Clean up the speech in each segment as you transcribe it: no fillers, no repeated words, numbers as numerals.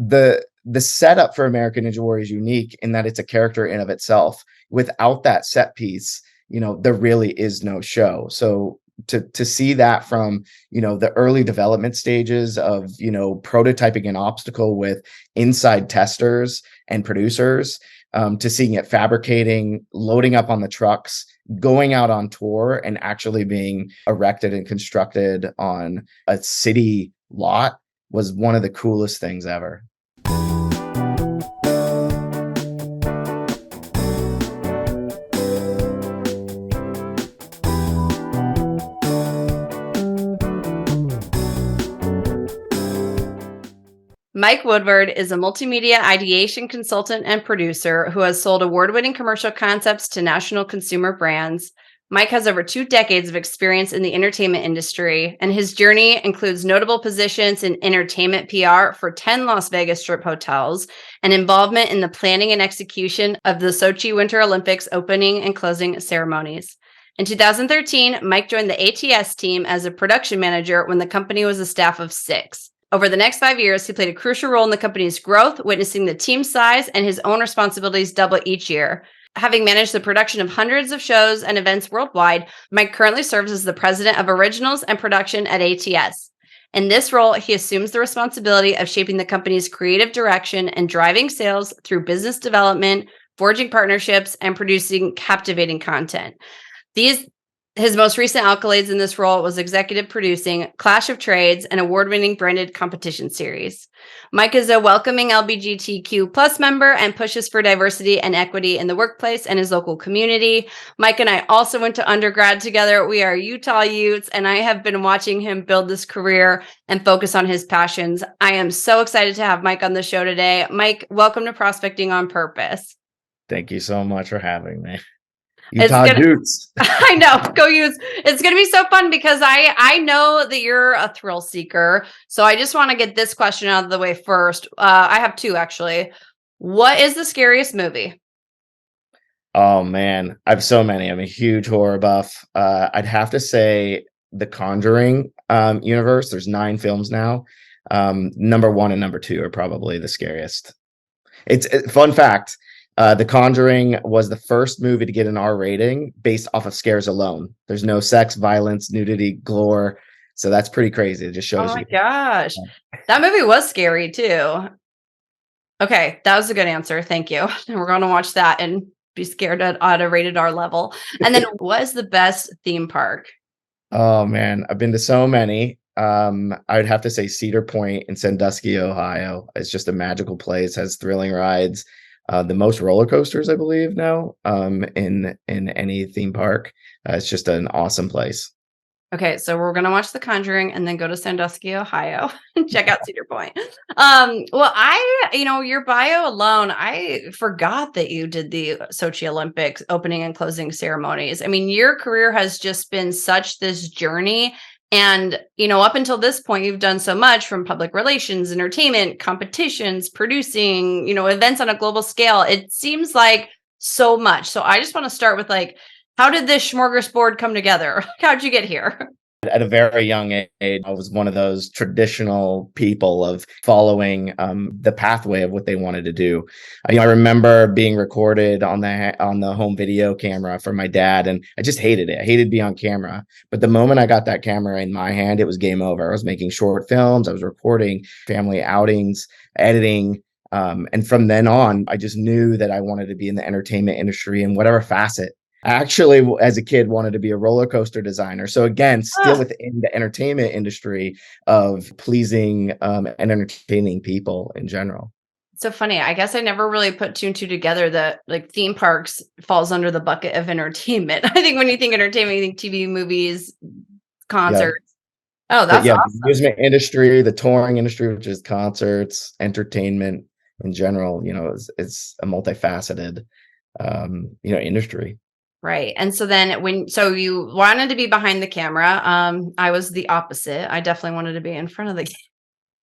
the setup for American Ninja Warrior is unique in that it's a character in of itself. Without that set piece, there really is no show. So to see that from, the early development stages of, prototyping an obstacle with inside testers and producers, to seeing it fabricating, loading up on the trucks, going out on tour, and actually being erected and constructed on a city lot was one of the coolest things ever. Mike Woodward is a multimedia ideation consultant and producer who has sold award-winning commercial concepts to national consumer brands. Mike has over 2 decades of experience in the entertainment industry, and his journey includes notable positions in entertainment PR for 10 Las Vegas Strip hotels and involvement in the planning and execution of the Sochi Winter Olympics opening and closing ceremonies. In 2013, Mike joined the ATS team as a production manager when the company was a staff of 6. Over the next 5 years, he played a crucial role in the company's growth, witnessing the team size and his own responsibilities double each year. Having managed the production of hundreds of shows and events worldwide, Mike currently serves as the president of originals and production at ATS. In this role, he assumes the responsibility of shaping the company's creative direction and driving sales through business development, forging partnerships, and producing captivating content. His most recent accolades in this role was executive producing Clash of Trades, an award-winning branded competition series. Mike is a welcoming LGBTQ plus member and pushes for diversity and equity in the workplace and his local community. Mike and I also went to undergrad together. We are Utah Utes, and I have been watching him build this career and focus on his passions. I am so excited to have Mike on the show today. Mike, welcome to Prospecting on Purpose. Thank you so much for having me. Utah Utes. I know. Go Utes. It's going to be so fun because I know that you're a thrill seeker. So I just want to get this question out of the way first. I have 2, actually. What is the scariest movie? Oh, man. I have so many. I'm a huge horror buff. I'd have to say the Conjuring universe. There's 9 films now. Number 1 and number 2 are probably the scariest. It's fun fact. The Conjuring was the first movie to get an R rating based off of scares alone. There's no sex, violence, nudity, gore. So that's pretty crazy. It just shows you. Oh my gosh. That movie was scary too. Okay. That was a good answer. Thank you. And we're going to watch that and be scared at a rated R level. And then what is the best theme park? Oh man, I've been to so many. I would have to say Cedar Point in Sandusky, Ohio. It's just a magical place, has thrilling rides. The most roller coasters, I believe, now in any theme park. It's just an awesome place. Okay, so we're gonna watch The Conjuring and then go to Sandusky, Ohio, and check out Cedar Point. Well, your bio alone, I forgot that you did the Sochi Olympics opening and closing ceremonies. I mean, your career has just been such this journey. And, up until this point, you've done so much from public relations, entertainment, competitions, producing, events on a global scale. It seems like so much. So I just want to start with how did this smorgasbord come together? How'd you get here? At a very young age, I was one of those traditional people of following the pathway of what they wanted to do. I remember being recorded on the home video camera for my dad, and I just hated it. I hated being on camera. But the moment I got that camera in my hand, it was game over. I was making short films. I was recording family outings, editing. And from then on, I just knew that I wanted to be in the entertainment industry in whatever facet. I actually, as a kid, wanted to be a roller coaster designer. So again, still within the entertainment industry of pleasing and entertaining people in general. So funny. I guess I never really put 2 and 2 together that theme parks falls under the bucket of entertainment. I think when you think entertainment, you think TV, movies, concerts. Yeah. Oh, that's awesome. The amusement industry, the touring industry, which is concerts, entertainment in general, it's a multifaceted, industry. Right. And so then so you wanted to be behind the camera. I was the opposite. I definitely wanted to be in front of the camera.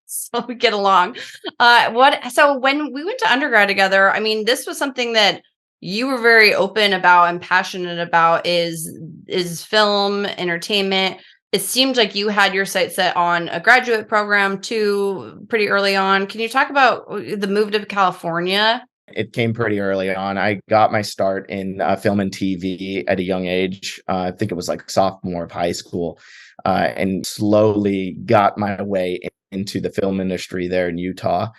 So we get along. So when we went to undergrad together, I mean, this was something that you were very open about and passionate about is film, entertainment. it seemed like you had your sights set on a graduate program too, pretty early on. Can you talk about the move to California? It came pretty early on. I got my start in film and TV at a young age. I think it was like sophomore of high school, and slowly got my way into the film industry there in Utah.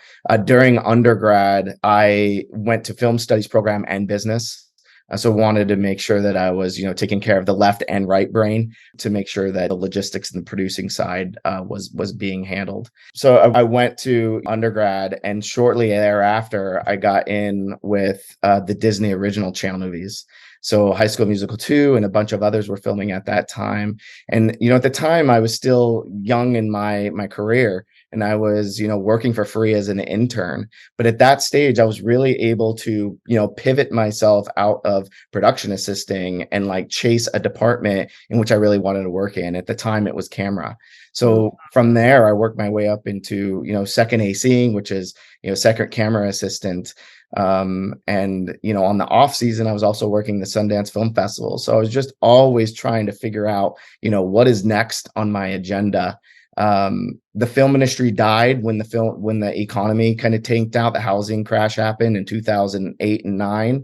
During undergrad, I went to film studies program and business. So wanted to make sure that I was, taking care of the left and right brain to make sure that the logistics and the producing side was being handled. So I went to undergrad, and shortly thereafter, I got in with the Disney original channel movies. So High School Musical 2 and a bunch of others were filming at that time. And, at the time I was still young in my career, and I was, working for free as an intern. But at that stage, I was really able to, pivot myself out of production assisting and like chase a department in which I really wanted to work in. At the time, it was camera. So from there, I worked my way up into, second ACing, which is, second camera assistant. And, on the off season, I was also working the Sundance Film Festival. So I was just always trying to figure out, what is next on my agenda. The film industry died when the economy kind of tanked out. The housing crash happened in 2008 and 9.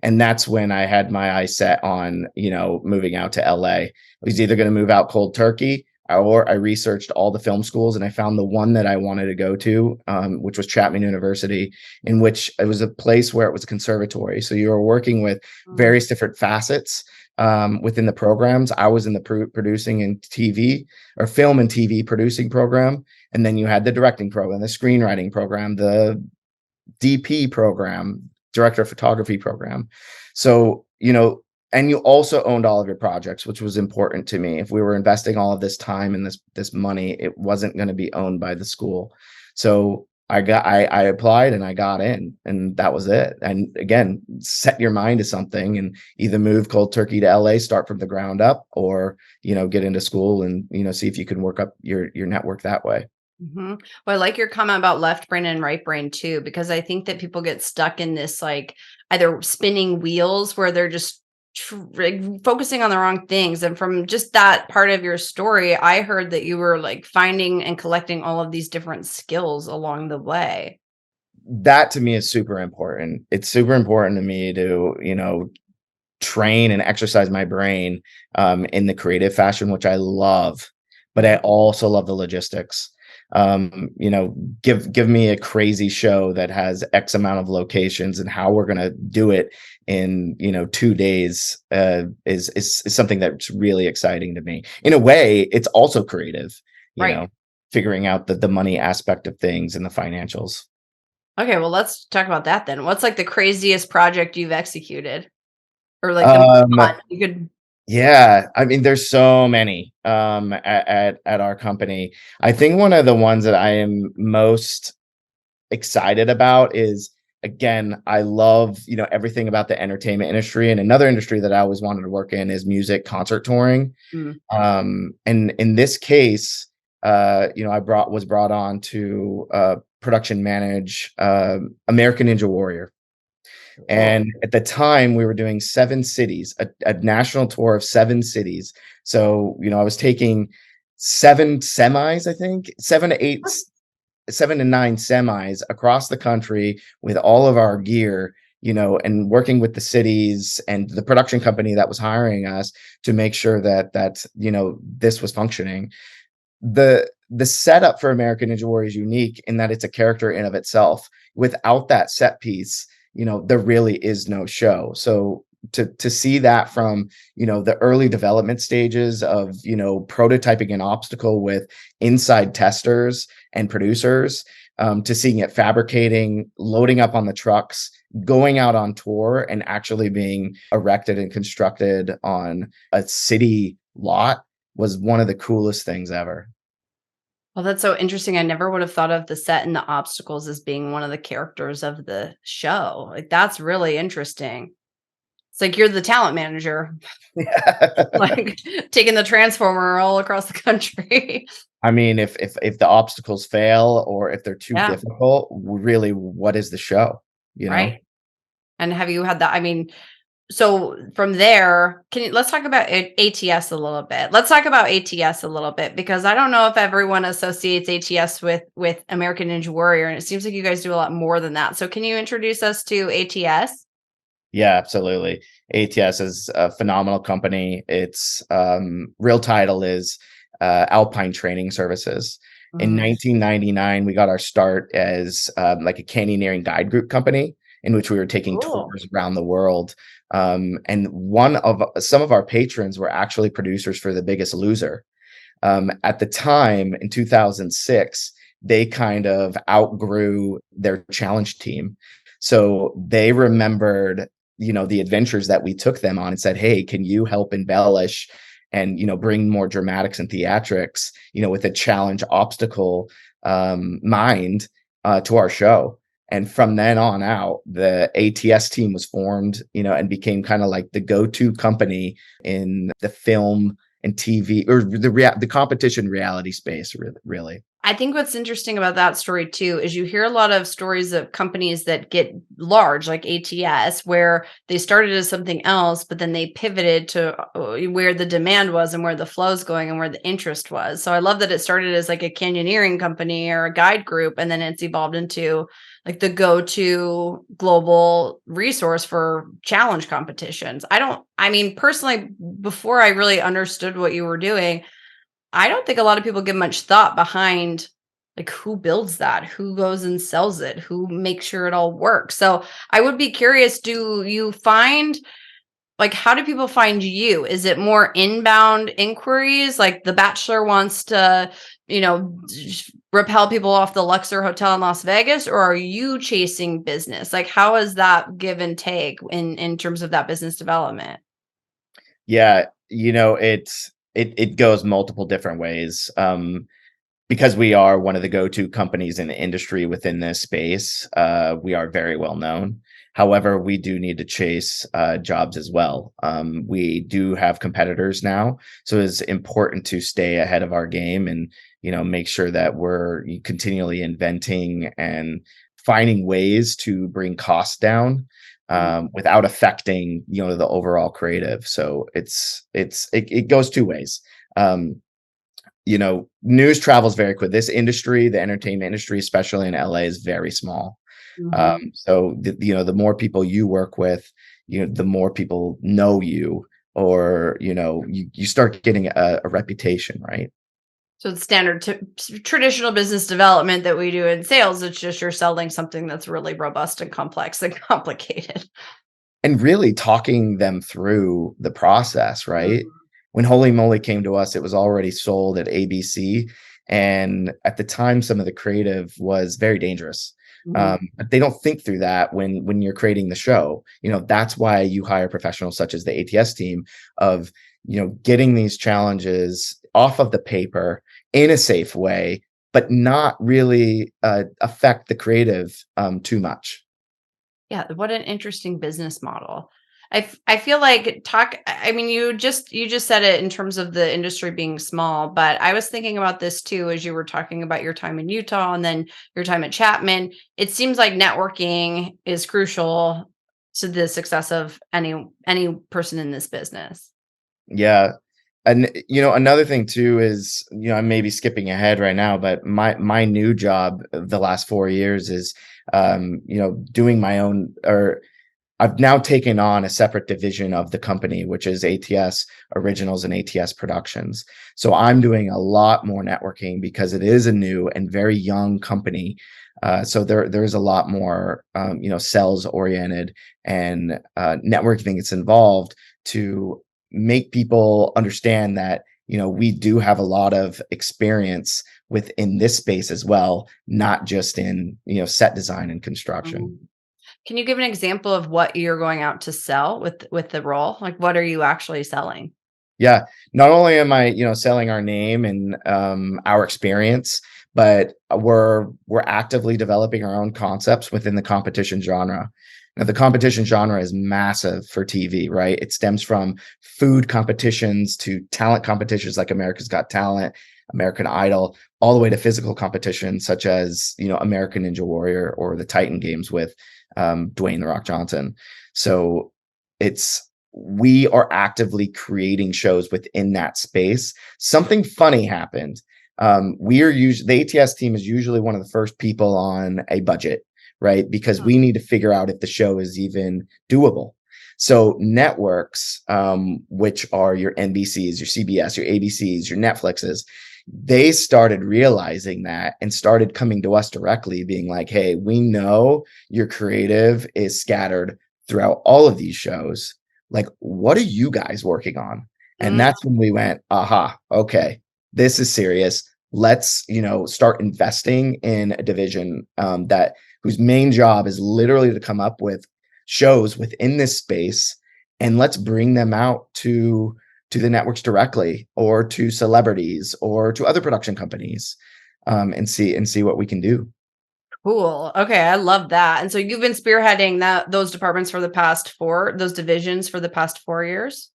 And that's when I had my eyes set on, moving out to LA. I was either going to move out cold turkey, or I researched all the film schools, and I found the one that I wanted to go to, which was Chapman University, in which it was a place where it was a conservatory. So you were working with various different facets within the programs. I was in the producing and TV, or film and TV producing program. And then you had the directing program, the screenwriting program, the DP program, director of photography program. So, and you also owned all of your projects, which was important to me. If we were investing all of this time and this money, it wasn't going to be owned by the school. So I applied and I got in, and that was it. And again, set your mind to something and either move cold turkey to LA, start from the ground up, or, get into school and, see if you can work up your network that way. Well, I like your comment about left brain and right brain too, because I think that people get stuck in this like either spinning wheels where they're just like, focusing on the wrong things. And from just that part of your story, I heard that you were like finding and collecting all of these different skills along the way. That to me is super important. It's super important to me to, train and exercise my brain in the creative fashion, which I love, but I also love the logistics. Give me a crazy show that has X amount of locations, and how we're going to do it in, 2 days is something that's really exciting to me. In a way, it's also creative, Right. figuring out the money aspect of things and the financials. Okay, well, let's talk about that then. What's like the craziest project you've executed? Or like the most Um, fun you could. Yeah, I mean, there's so many at our company. I think one of the ones that I am most excited about is, again, I love, everything about the entertainment industry, and another industry that I always wanted to work in is music concert touring. Mm. And in this case, I was brought on to production manage American Ninja Warrior. And at the time, we were doing 7 cities, a national tour of 7 cities. So, I was taking 7 semis, I think, 7 to 9 semis across the country with all of our gear, and working with the cities and the production company that was hiring us to make sure that this was functioning. The setup for American Ninja Warrior is unique in that it's a character in of itself. Without that set piece, there really is no show. So to see that from, the early development stages of, prototyping an obstacle with inside testers and producers, to seeing it fabricating, loading up on the trucks, going out on tour, and actually being erected and constructed on a city lot was one of the coolest things ever. Well, that's so interesting. I never would have thought of the set and the obstacles as being one of the characters of the show. Like, that's really interesting. It's like you're the talent manager, like taking the transformer all across the country. I mean, if the obstacles fail or if they're too Yeah, difficult, really, what is the show? You know? right. And have you had that? I mean, So from there, let's talk about ATS a little bit. Let's talk about ATS a little bit because I don't know if everyone associates ATS with American Ninja Warrior, and it seems like you guys do a lot more than that. So can you introduce us to ATS? Yeah, absolutely. ATS is a phenomenal company. Its real title is Alpine Training Services. In Mm, 1999, we got our start as like a canyoneering guide group company in which we were taking cool. tours around the world. And some of our patrons were actually producers for The Biggest Loser. At the time in 2006, they kind of outgrew their challenge team. So they remembered, the adventures that we took them on and said, hey, can you help embellish and, bring more dramatics and theatrics, with a challenge obstacle mind to our show. And from then on out, the ATS team was formed, and became kind of like the go-to company in the film and TV or the competition reality space, really. I think what's interesting about that story too is you hear a lot of stories of companies that get large, like ATS, where they started as something else, but then they pivoted to where the demand was and where the flow's going and where the interest was. So I love that it started as like a canyoneering company or a guide group, and then it's evolved into like the go-to global resource for challenge competitions. I mean, personally, before I really understood what you were doing, I don't think a lot of people give much thought behind like who builds that, who goes and sells it, who makes sure it all works. So I would be curious, do you find like how do people find you? Is it more inbound inquiries? Like the bachelor wants to, repel people off the Luxor Hotel in Las Vegas, or are you chasing business? Like how is that give and take in terms of that business development? Yeah, it goes multiple different ways. Because we are one of the go-to companies in the industry within this space, we are very well known. However, we do need to chase jobs as well. We do have competitors now, so it's important to stay ahead of our game and make sure that we're continually inventing and finding ways to bring costs down without affecting the overall creative. So it goes two ways. News travels very quick. This industry, the entertainment industry, especially in LA, is very small. Mhm. So the more people you work with, the more people know you, or you start getting a reputation, right? So it's standard traditional business development that we do in sales. It's just you're selling something that's really robust and complex and complicated. And really talking them through the process, right? Mhm. When Holy Moly came to us, it was already sold at ABC, and at the time, some of the creative was very dangerous. Mhm. But they don't think through that when you're creating the show. That's why you hire professionals such as the ATS team of getting these challenges off of the paper in a safe way, but not really affect the creative too much. Yeah, what an interesting business model. I feel like I mean you just said it in terms of the industry being small, but I was thinking about this too as you were talking about your time in Utah and then your time at Chapman. It seems like networking is crucial to the success of any person in this business. Yeah. And another thing too is, I'm maybe skipping ahead right now, but my new job of the last 4 years is doing my own, or I've now taken on a separate division of the company, which is ATS Originals and ATS Productions. So I'm doing a lot more networking because it is a new and very young company. So there's a lot more sales oriented and networking that's involved to make people understand that we do have a lot of experience within this space as well, not just in set design and construction. Mhm. Can you give an example of what you're going out to sell with the role? Like what are you actually selling? Yeah, not only am I, selling our name and our experience, but we're actively developing our own concepts within the competition genre. Now, the competition genre is massive for TV, right? It stems from food competitions to talent competitions like America's Got Talent, American Idol, all the way to physical competitions such as American Ninja Warrior or the Titan Games with Dwayne the Rock Johnson. So we are actively creating shows within that space. Something funny happened. The ATS team is usually one of the first people on a budget, right? Because we need to figure out if the show is even doable. So networks, which are your NBCs, your CBS, your ABCs, your Netflixes, they started realizing that and started coming to us directly, being like, hey, we know your creative is scattered throughout all of these shows. Like, what are you guys working on? And that's when we went, aha, okay, this is serious. Let's, start investing in a division that whose main job is literally to come up with shows within this space, and let's bring them out to the networks directly, or to celebrities, or to other production companies, and see what we can do. Cool. Okay, I love that. And so you've been spearheading those departments for the past those divisions for the past 4 years?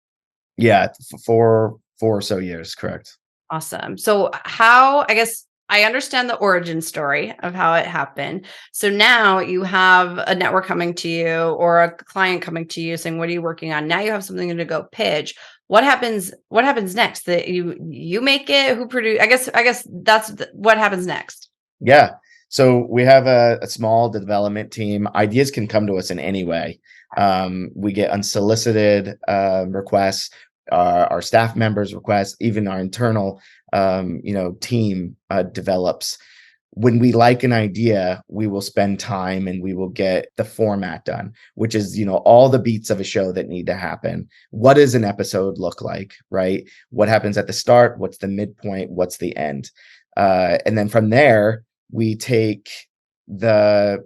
Yeah, 4 or so years, correct. Awesome. So how, I guess I understand the origin story of how it happened. So now you have a network coming to you or a client coming to you saying, "What are you working on?" Now you have something to go pitch. What happens next? That you make it, who produce, I guess that's what happens next. Yeah. So we have a small development team. Ideas can come to us in any way. We get unsolicited requests, our staff members' requests, even our internal, team develops. When we like an idea, we will spend time and we will get the format done, which is, all the beats of a show that need to happen. What does an episode look like, right? What happens at the start? What's the midpoint? What's the end? And then from there, we take the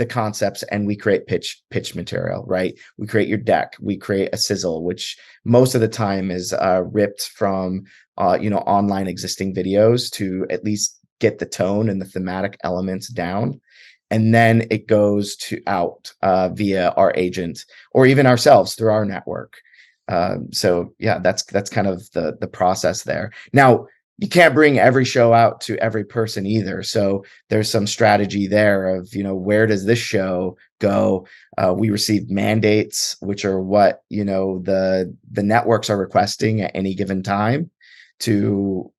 concepts and we create pitch material, right? We create your deck, we create a sizzle, which most of the time is ripped from online existing videos to at least get the tone and the thematic elements down. And then it goes out via our agent or even ourselves through our network. So yeah, that's kind of the process there. Now, you can't bring every show out to every person either. So there's some strategy there of, where does this show go? We receive mandates, which are what, the networks are requesting at any given time to,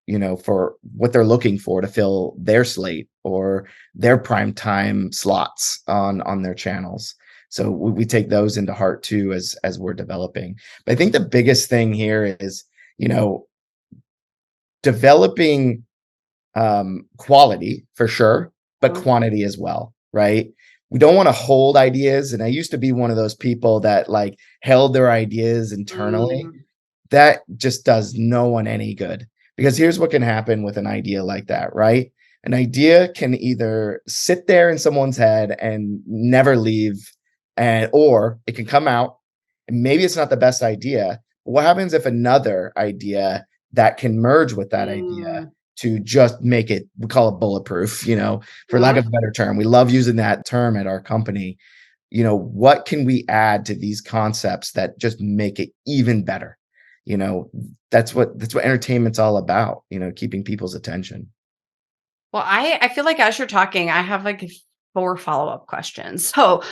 for what they're looking for to fill their slate or their prime time slots on their channels. So we take those into heart too, as we're developing. But I think the biggest thing here is, developing quality for sure, but quantity as well, right? We don't want to hold ideas. And I used to be one of those people that like held their ideas internally. That just does no one any good, because here's what can happen with an idea like that, right? An idea can either sit there in someone's head and never leave, or it can come out and maybe it's not the best idea. What happens if another idea that can merge with that idea to just make it, we call it bulletproof, for lack of a better term. We love using that term at our company. What can we add to these concepts that just make it even better? That's what entertainment's all about, keeping people's attention. Well, I feel like as you're talking, I have like 4 follow-up questions. So,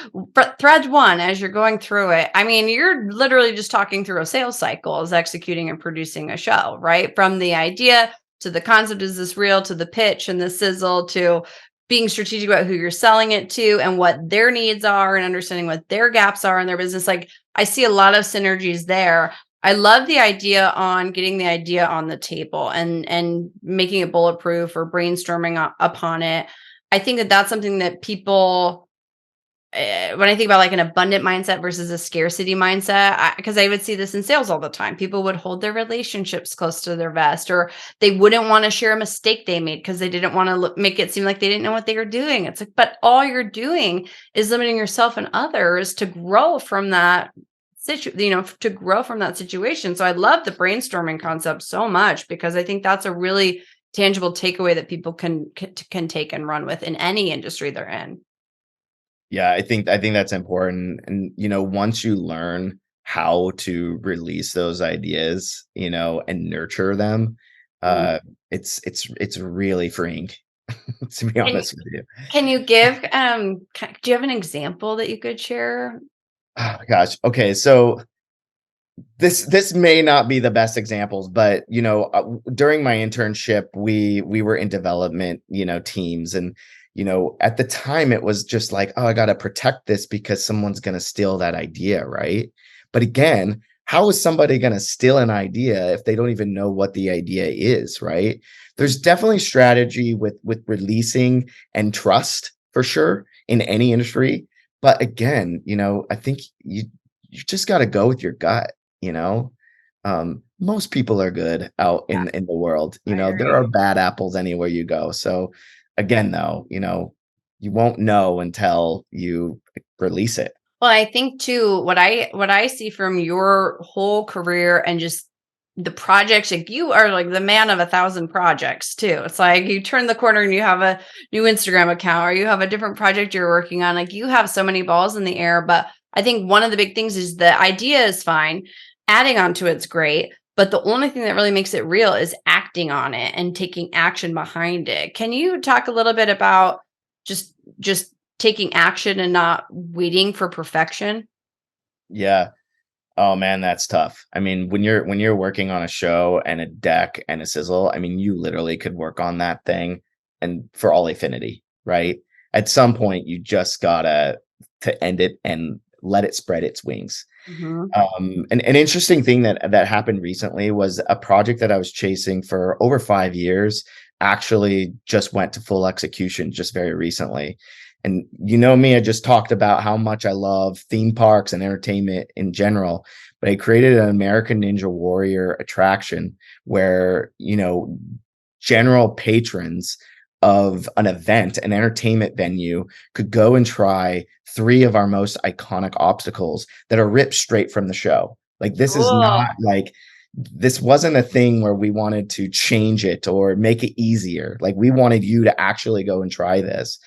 thread 1, as you're going through it, I mean, you're literally just talking through a sales cycle as executing and producing a show, right? From the idea to the concept, is this real, to the pitch and the sizzle, to being strategic about who you're selling it to and what their needs are and understanding what their gaps are in their business. Like, I see a lot of synergies there. I love the idea on getting the idea on the table and making it bulletproof or brainstorming upon it. I think that that's something that people, when I think about like an abundant mindset versus a scarcity mindset, because I would see this in sales all the time. People would hold their relationships close to their vest, or they wouldn't want to share a mistake they made because they didn't want to make it seem like they didn't know what they were doing. It's like, but all you're doing is limiting yourself and others to grow from that to grow from that situation. So I love the brainstorming concept so much, because I think that's a really tangible takeaway that people can take and run with in any industry they're in. Yeah, I think that's important. And once you learn how to release those ideas, and nurture them, Mm. it's really freeing, to be Can, honest with you. can you give do you have an example that you could share? Oh, gosh. Okay, so This may not be the best examples, but during my internship, we were in development, teams, and at the time it was just like, oh, I got to protect this because someone's going to steal that idea, right? But again, how is somebody going to steal an idea if they don't even know what the idea is, right? There's definitely strategy with releasing and trust for sure in any industry, but again, I think you just got to go with your gut. you know Most people are good out Yeah, in the world. I There are agree. bad apples anywhere you go. So again, though, you won't know until you release it. Well, I think too, what I see from your whole career and just the projects, like you are like the man of 1,000 projects too. It's like you turn the corner and you have a new Instagram account or you have a different project you're working on. Like you have so many balls in the air. But I think one of the big things is the idea is fine. Adding on to it's great. But the only thing that really makes it real is acting on it and taking action behind it. Can you talk a little bit about just taking action and not waiting for perfection? Yeah. Oh man, that's tough. I mean, when you're working on a show and a deck and a sizzle, I mean, you literally could work on that thing and for all infinity, right? At some point, you just gotta to end it and let it spread its wings. Mhm. An interesting thing that happened recently was a project that I was chasing for over 5 years actually just went to full execution just very recently. And me, I just talked about how much I love theme parks and entertainment in general, but I created an American Ninja Warrior attraction where, general patrons of an event, an entertainment venue, could go and try three of our most iconic obstacles that are ripped straight from the show. Like this is Cool. not like this wasn't a thing where we wanted to change it or make it easier. Like we wanted you to actually go and try this.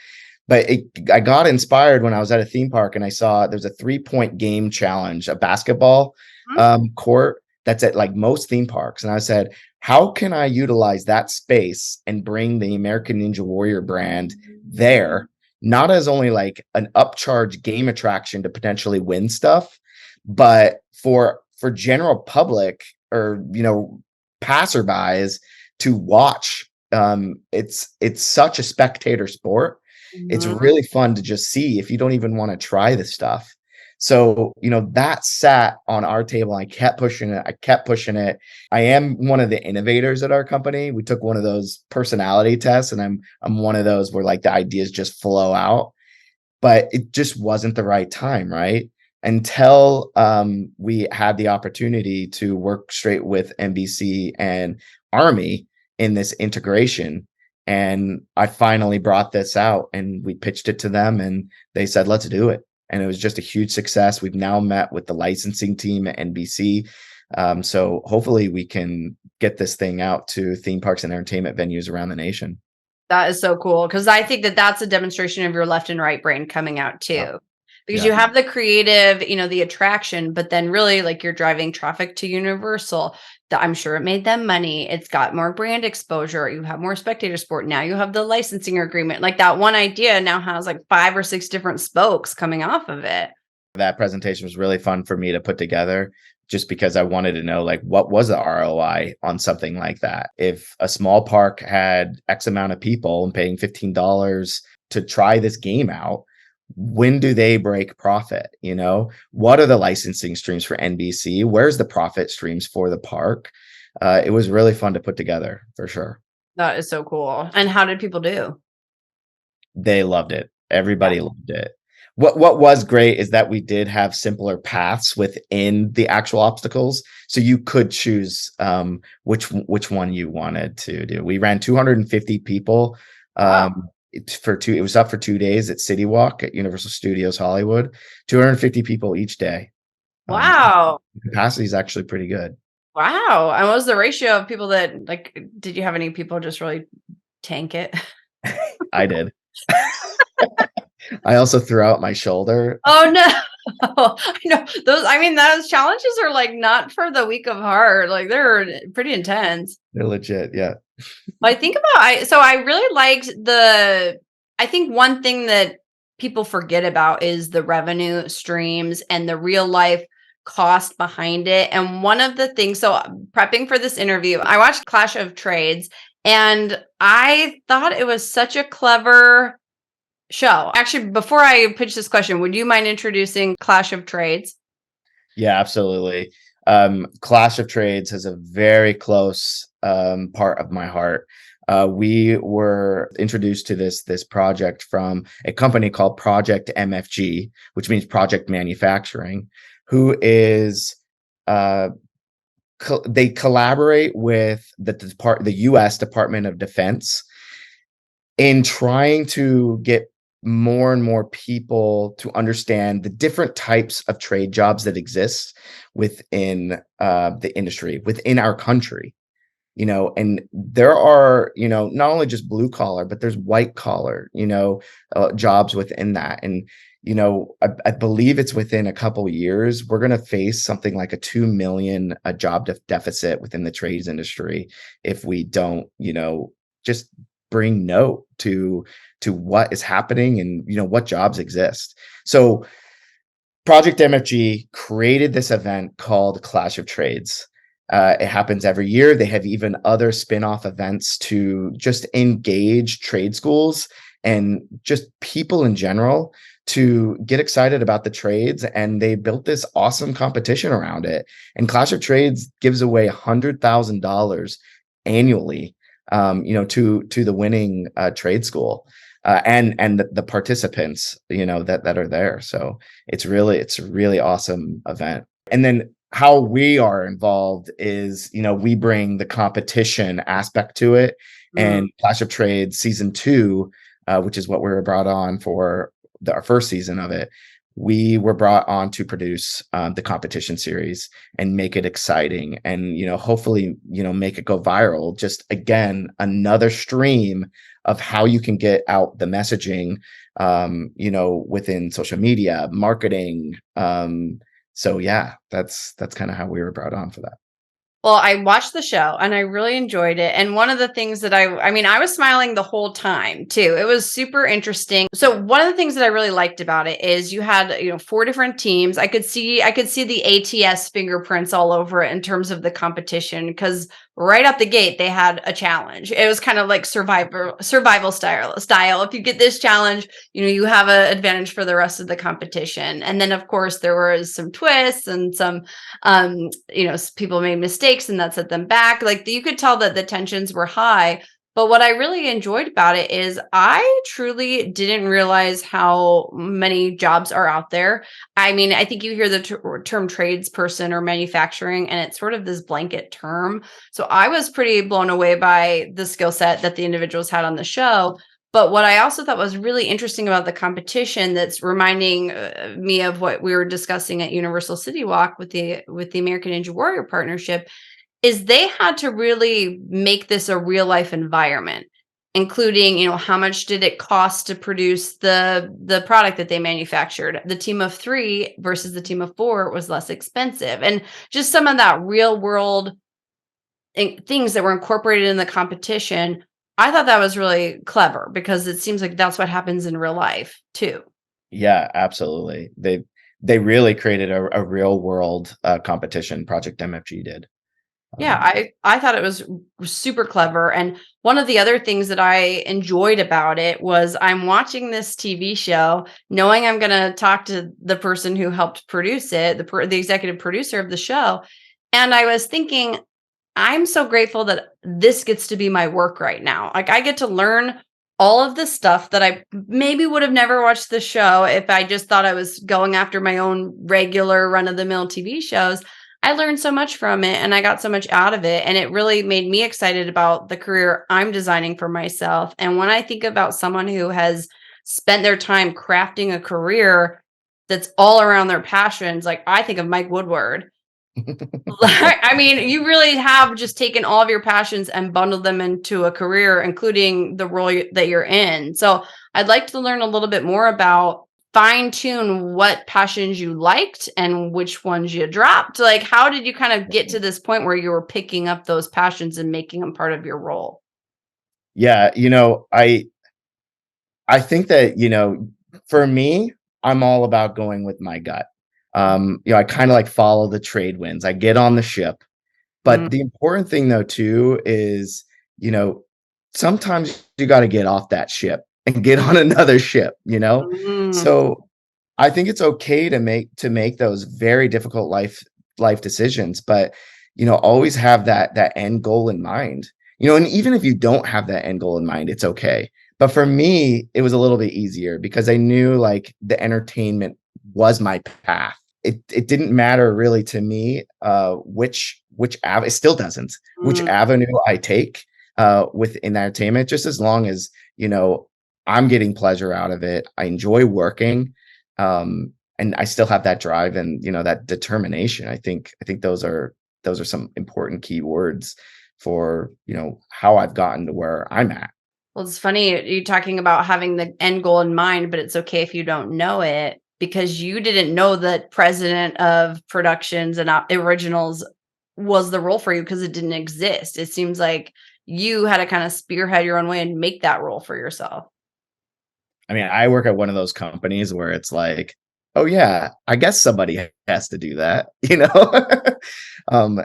But I got inspired when I was at a theme park and I saw there's a 3-point game challenge, a basketball Mhm. court that's at like most theme parks. And I said, how can I utilize that space and bring the American Ninja Warrior brand there, not as only like an upcharge game attraction to potentially win stuff, but for general public or passerbys to watch. It's such a spectator sport. It's Mhm. really fun to just see if you don't even want to try the stuff. So, that sat on our table. I kept pushing it. I kept pushing it. I am one of the innovators at our company. We took one of those personality tests, and I'm one of those where like the ideas just flow out, but it just wasn't the right time, right? Until we had the opportunity to work straight with NBC and Army in this integration. And I finally brought this out and we pitched it to them and they said, let's do it. And it was just a huge success. We've now met with the licensing team at NBC. So hopefully we can get this thing out to theme parks and entertainment venues around the nation. That is so cool because I think that that's a demonstration of your left and right brain coming out Yeah. too. Because you Yeah. have the creative, the attraction, but then really like you're driving traffic to Universal. That I'm sure it made them money. It's got more brand exposure. You have more spectator sport. Now you have the licensing agreement. Like that one idea now has like 5 or 6 different spokes coming off of it. That presentation was really fun for me to put together just because I wanted to know like what was the ROI on something like that. If a small park had X amount of people and paying $15 to try this game out, when do they break profit? What are the licensing streams for NBC? Where's the profit streams for the park? It was really fun to put together for sure. That is so cool. And how did people do? They loved it. Yeah. Everybody loved it. What was great is that we did have simpler paths within the actual obstacles, so you could choose which one you wanted to do. We ran 250 people Wow. for two. It was up for 2 days at City Walk at Universal Studios Hollywood. 250 people each day. So Wow. the capacity is actually pretty good. Wow. And what was the ratio of people that like did you have any people just really tank it? I did. I also threw out my shoulder. Oh no. I know. Those challenges are like not for the weak of heart. Like they're pretty intense. They're legit. Yeah. I think about I really liked I think one thing that people forget about is the revenue streams and the real life cost behind it. And one of the things, so prepping for this interview, I watched Clash of Trades and I thought it was such a clever show. Actually, before I pitch this question, would you mind introducing Clash of Trades? Yeah, absolutely. Clash of Trades has a very close part of my heart. We were introduced to this project from a company called Project MFG, which means Project Manufacturing, who is they collaborate with the U.S. Department of Defense in trying to get more and more people to understand the different types of trade jobs that exist within the industry, within our country. And there are, not only just blue collar, but there's white collar, jobs within that. And, I believe it's within a couple of years, we're going to face something like a 2 million job deficit within the trades industry if we don't, just bring note to what is happening and, what jobs exist. So Project MFG created this event called Clash of Trades. It happens every year. They have even other spin-off events to just engage trade schools and just people in general to get excited about the trades. And they built this awesome competition around it. And Clash of Trades gives away $100,000 annually, to the winning trade school. And the participants, that are there. So it's a really awesome event. And then how we are involved is, we bring the competition aspect to it. And Clash of Trades season 2, which is what we were brought on for our first season of it. We were brought on to produce the competition series and make it exciting and, hopefully, make it go viral. Just again, another stream of how you can get out the messaging, within social media, marketing. So yeah, that's kind of how we were brought on for that. Well, I watched the show and I really enjoyed it. And one of the things that I mean, I was smiling the whole time too. It was super interesting. So one of the things that I really liked about it is you had, 4 different teams. I could see the ATS fingerprints all over it in terms of the competition because right out the gate they had a challenge. It was kind of like survival style. If you get this challenge, you have an advantage for the rest of the competition. And then of course there was some twists and some people made mistakes and that set them back. Like you could tell that the tensions were high. But what I really enjoyed about it is I truly didn't realize how many jobs are out there. I mean, I think you hear the term tradesperson or manufacturing, and it's sort of this blanket term. So I was pretty blown away by the skill set that the individuals had on the show. But what I also thought was really interesting about the competition that's reminding me of what we were discussing at Universal City Walk with the American Ninja Warrior partnership is they had to really make this a real life environment, including, how much did it cost to produce the product that they manufactured? The team of 3 versus the team of 4 was less expensive. And just some of that real world things that were incorporated in the competition. I thought that was really clever because it seems like that's what happens in real life too. Yeah, absolutely. They really created a real world competition. Project MFG did. Yeah, I thought it was super clever. And one of the other things that I enjoyed about it was I'm watching this TV show, knowing I'm going to talk to the person who helped produce it, the executive producer of the show, and I was thinking, I'm so grateful that this gets to be my work right now. Like I get to learn all of this stuff that I maybe would have never watched the show if I just thought I was going after my own regular run of the mill TV shows. I learned so much from it and I got so much out of it. And it really made me excited about the career I'm designing for myself. And when I think about someone who has spent their time crafting a career that's all around their passions, like I think of Mike Woodward. I mean, you really have just taken all of your passions and bundled them into a career, including the role that you're in. So I'd like to learn a little bit more about fine tune what passions you liked and which ones you dropped. Like, how did you kind of get to this point where you were picking up those passions and making them part of your role? Yeah, I think that, for me, I'm all about going with my gut. I kind of like follow the trade winds. I get on the ship. Mm, But the important thing though too is, you know, sometimes you got to get off that ship and get on another ship, you know? mm, So I think it's okay to make those very difficult life decisions, but always have that end goal in mind. And even if you don't have that end goal in mind, it's okay. But for me, it was a little bit easier because I knew like the entertainment was my path. It didn't matter really to me which it still doesn't, which mm. avenue I take within entertainment, just as long as I'm getting pleasure out of it. I enjoy working, and I still have that drive and that determination. I think those are some important key words for how I've gotten to where I'm at. Well, it's funny you talking about having the end goal in mind, but it's okay if you don't know it because you didn't know that president of productions and originals was the role for you because it didn't exist. It seems like you had to kind of spearhead your own way and make that role for yourself. I mean, I work at one of those companies where it's like, oh yeah, I guess somebody has to do that, um,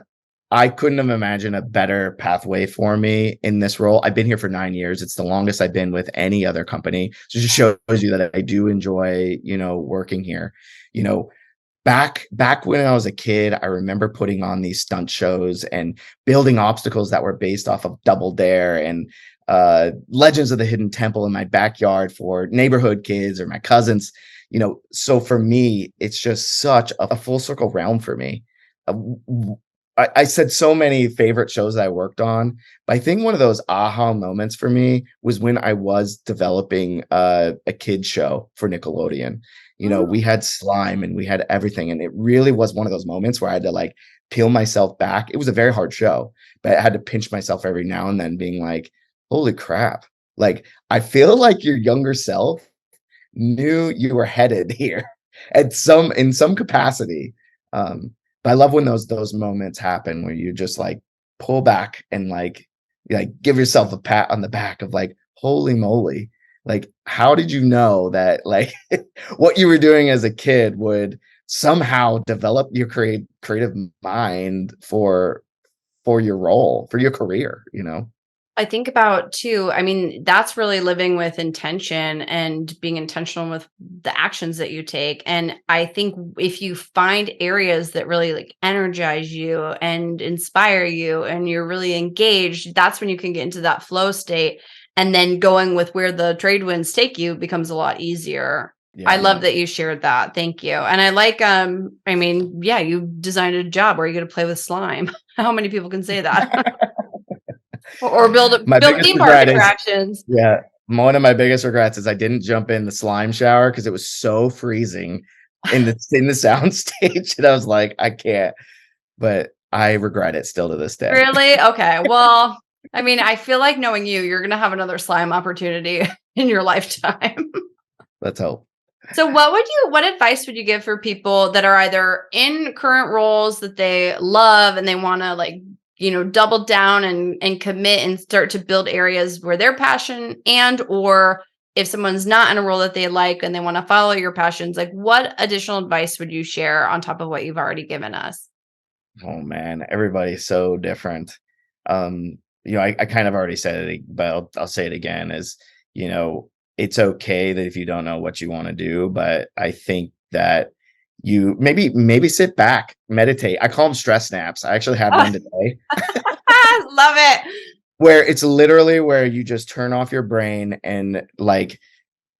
I couldn't have imagined a better pathway for me in this role. I've been here for 9 years. It's the longest I've been with any other company. So it just shows you that I do enjoy, working here. You know, back when I was a kid, I remember putting on these stunt shows and building obstacles that were based off of Double Dare and Legends of the Hidden Temple in my backyard for neighborhood kids or my cousins. So for me, it's just such a full circle realm for me. I said so many favorite shows that I worked on, but I think one of those aha moments for me was when I was developing a kid show for Nickelodeon. We had slime and we had everything, and it really was one of those moments where I had to like peel myself back. It was a very hard show, but I had to pinch myself every now and then, being like, "Holy crap!" Like I feel like your younger self knew you were headed here in some capacity. But I love when those moments happen where you just like pull back and like give yourself a pat on the back of like, holy moly, like how did you know that like what you were doing as a kid would somehow develop your creative mind for your role, for your career? I think about too, I mean, that's really living with intention and being intentional with the actions that you take. And I think if you find areas that really like energize you and inspire you and you're really engaged, that's when you can get into that flow state. And then going with where the trade winds take you becomes a lot easier. I Yeah. love that you shared that. Thank you. And I like I mean, yeah, you designed a job where you get to play with slime. How many people can say that? Or My build biggest theme park regret is attractions. Yeah. One of my biggest regrets is I didn't jump in the slime shower because it was so freezing in the sound stage that I was like, I can't. But I regret it still to this day. Really? Okay. Well, I mean, I feel like knowing you, you're gonna have another slime opportunity in your lifetime. Let's hope. So what advice would you give for people that are either in current roles that they love and they want to like, double down and commit and start to build areas where their passion or if someone's not in a role that they like and they want to follow your passions, like what additional advice would you share on top of what you've already given us? Oh man, everybody's so different. I kind of already said it, but I'll say it again is, it's okay that if you don't know what you want to do, but I think that you maybe sit back, meditate. I call them stress naps. I actually had one today Love it. where it's literally where you just turn off your brain and like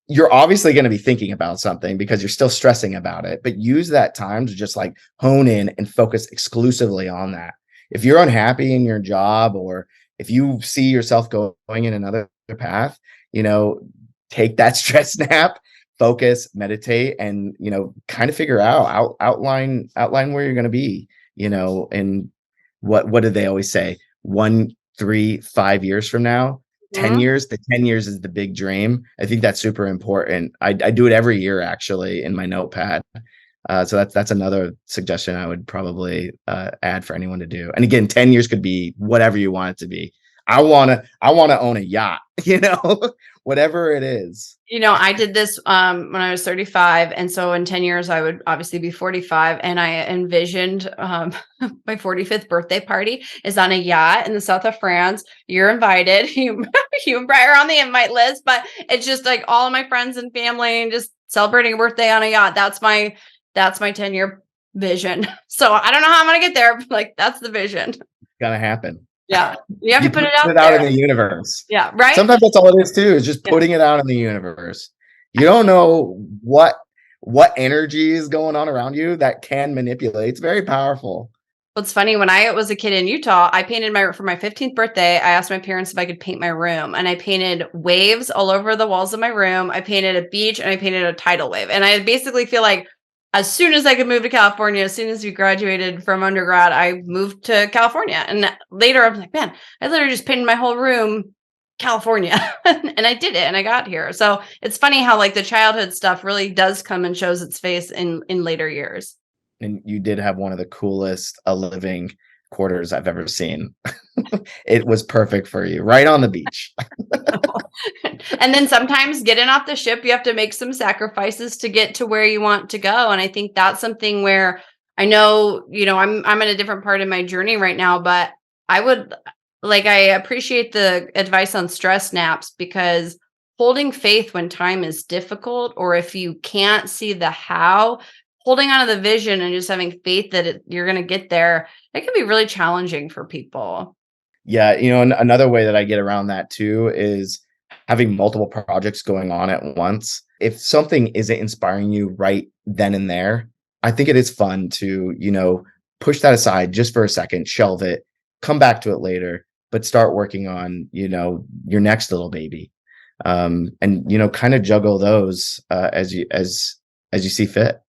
you're obviously going to be thinking about something because you're still stressing about it, but use that time to just like hone in and focus exclusively on that. If you're unhappy in your job or if you see yourself going in another path, take that stress nap, focus, meditate, and, kind of figure outline where you're going to be, and what did they always say? 1, 3, 5 years from now, 10 Mhm. years, the 10 years is the big dream. I think that's super important. I do it every year actually in my notepad. So that's another suggestion I would probably add for anyone to do. And again, 10 years could be whatever you want it to be. I want to own a yacht, whatever it is. I did this when I was 35. And so in 10 years, I would obviously be 45. And I envisioned my 45th birthday party is on a yacht in the south of France. You're invited. You and Brian are on the invite list, but it's just like all of my friends and family and just celebrating a birthday on a yacht. That's my 10-year vision. So I don't know how I'm going to get there, but like that's the vision. Gonna happen. Yeah. You have to put it out out there. in the universe. Yeah. Right. Sometimes that's all it is too, is just putting it out in the universe. You don't know what energy is going on around you that can manipulate. It's very powerful. What's funny, when I was a kid in Utah, I painted for my 15th birthday. I asked my parents if I could paint my room, and I painted waves all over the walls of my room. I painted a beach and I painted a tidal wave. And I basically feel like as soon as I could move to California, as soon as we graduated from undergrad, I moved to California. And later I'm like, man, I literally just painted my whole room California. And I did it and I got here. So it's funny how like the childhood stuff really does come and shows its face in later years. And you did have one of the coolest living quarters I've ever seen. It was perfect for you, right on the beach. And then sometimes getting off the ship, you have to make some sacrifices to get to where you want to go. And I think that's something where I know, I'm in a different part of my journey right now, but I appreciate the advice on stress naps, because holding faith when time is difficult, or if you can't see the how, holding on to the vision and just having faith that you're going to get there, it can be really challenging for people. Yeah. Another way that I get around that too is having multiple projects going on at once. If something isn't inspiring you right then and there, I think it is fun to, push that aside just for a second, shelve it, come back to it later, but start working on, your next little baby. And, kind of juggle those as you see fit.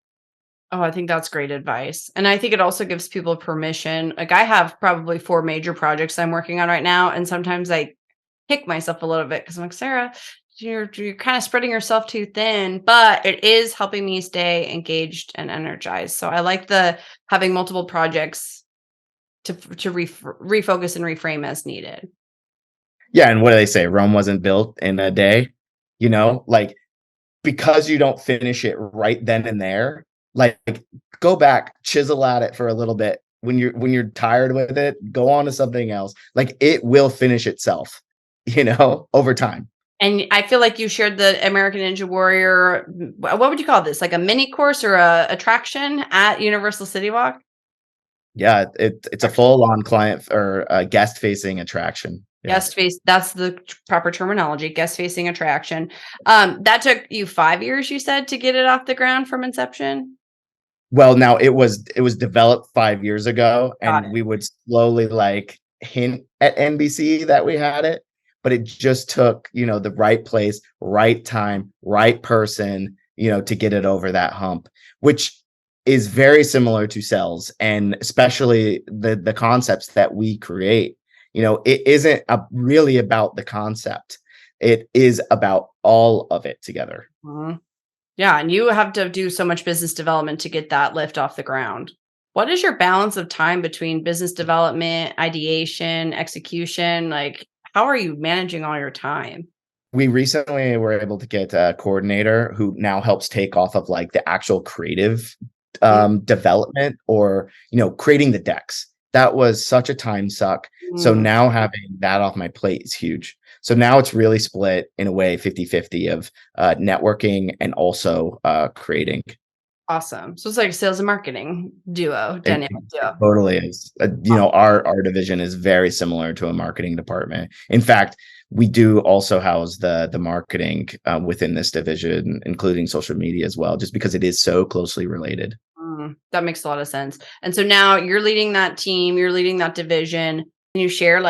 Oh, I think that's great advice. And I think it also gives people permission. Like I have probably 4 major projects I'm working on right now. And sometimes I kick myself a little bit because I'm like, Sarah, you're kind of spreading yourself too thin, but it is helping me stay engaged and energized. So I like having multiple projects to refocus and reframe as needed. Yeah. And what do they say? Rome wasn't built in a day, because you don't finish it right then and there. Like, go back, chisel at it for a little bit. When you're tired with it, go on to something else. Like, it will finish itself, over time. And I feel like you shared the American Ninja Warrior. What would you call this? Like a mini course or a attraction at Universal City Walk? Yeah, it's a full-on client or guest-facing attraction. Yeah. That's the proper terminology, guest-facing attraction. That took you 5 years, you said, to get it off the ground from inception? Well, now it was developed 5 years ago, and we would slowly hint at NBC that we had it, but it just took, the right place, right time, right person, to get it over that hump, which is very similar to sales, and especially the concepts that we create. It isn't really about the concept. It is about all of it together. Mm-hmm. Yeah. And you have to do so much business development to get that lift off the ground. What is your balance of time between business development, ideation, execution? Like, how are you managing all your time? We recently were able to get a coordinator who now helps take off of the actual creative development, or, creating the decks. That was such a time suck. So now having that off my plate is huge. So now it's really split in a way 50-50 of networking and also creating. Awesome. So it's like sales and marketing duo, dynamic duo. Totally is. Our division is very similar to a marketing department. In fact, we do also house the marketing within this division, including social media as well, just because it is so closely related. That makes a lot of sense. And so now you're leading that team, you're leading that division. Can you share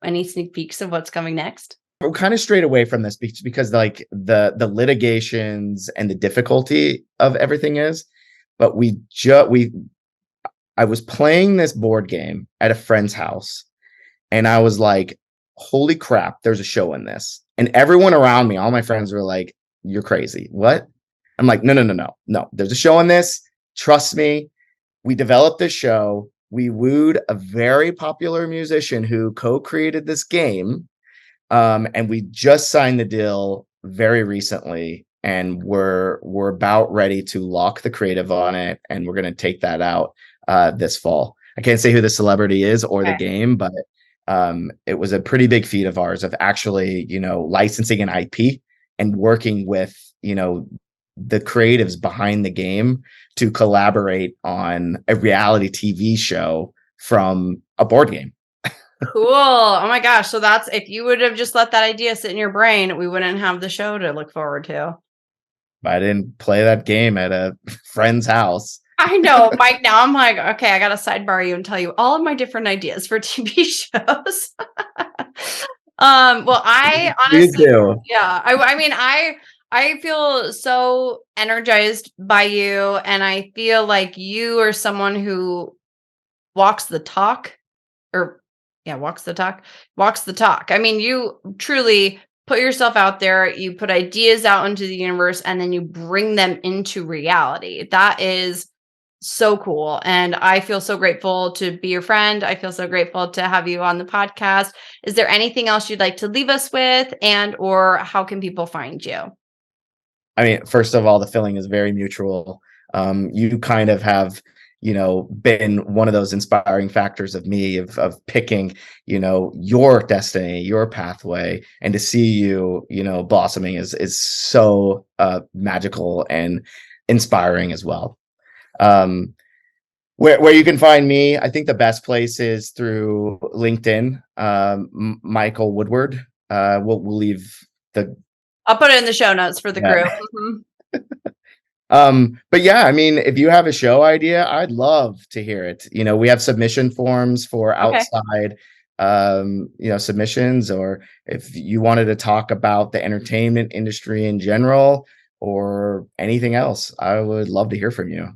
any sneak peeks of what's coming next? We're kind of strayed away from this because the litigations and the difficulty of everything is, but I was playing this board game at a friend's house, and I was like, holy crap, there's a show in this. And everyone around me, all my friends were like, you're crazy. What? I'm like, no, there's a show in this. Trust me. We developed this show. We wooed a very popular musician who co-created this game. And we just signed the deal very recently, and we're about ready to lock the creative on it, and we're going to take that out this fall. I can't say who the celebrity is or the Okay. game, but it was a pretty big feat of ours of actually, licensing an IP and working with, the creatives behind the game to collaborate on a reality TV show from a board game. Cool. Oh my gosh. So that's if you would have just let that idea sit in your brain, we wouldn't have the show to look forward to. I didn't play that game at a friend's house. I know, Mike. Now I'm like, okay, I got to sidebar you and tell you all of my different ideas for TV shows. Well, I You honestly, do. yeah, I mean, I feel so energized by you, and I feel like you are someone who walks the talk, or yeah, walks the talk. I mean, you truly put yourself out there, you put ideas out into the universe, and then you bring them into reality. That is so cool. And I feel so grateful to be your friend. I feel so grateful to have you on the podcast. Is there anything else you'd like to leave us with, and or how can people find you? I mean, first of all, the feeling is very mutual. You kind of have, been one of those inspiring factors of me of picking, your destiny, your pathway, and to see you, blossoming is so magical and inspiring as well. Um, where you can find me, I think the best place is through LinkedIn. Michael Woodward. We'll leave the I'll put it in the show notes for the yeah. group. Mhm. But yeah, I mean, if you have a show idea, I'd love to hear it. We have submission forms for Okay. outside, submissions, or if you wanted to talk about the entertainment industry in general or anything else, I would love to hear from you.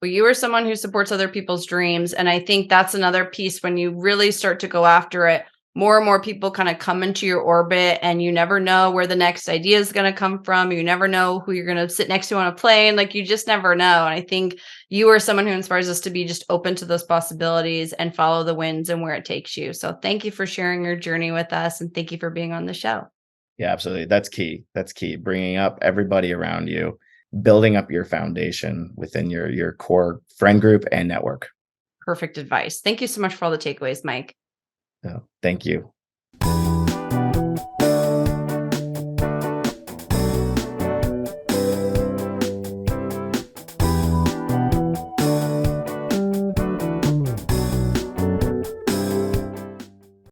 Well, you are someone who supports other people's dreams. And I think that's another piece when you really start to go after it. More and more people kind of come into your orbit, and you never know where the next idea is going to come from. You never know who you're going to sit next to on a plane. Like, you just never know. And I think you are someone who inspires us to be just open to those possibilities and follow the winds and where it takes you. So thank you for sharing your journey with us. And thank you for being on the show. Yeah, absolutely. That's key. That's key. Bringing up everybody around you, building up your foundation within your core friend group and network. Perfect advice. Thank you so much for all the takeaways, Mike. So, thank you.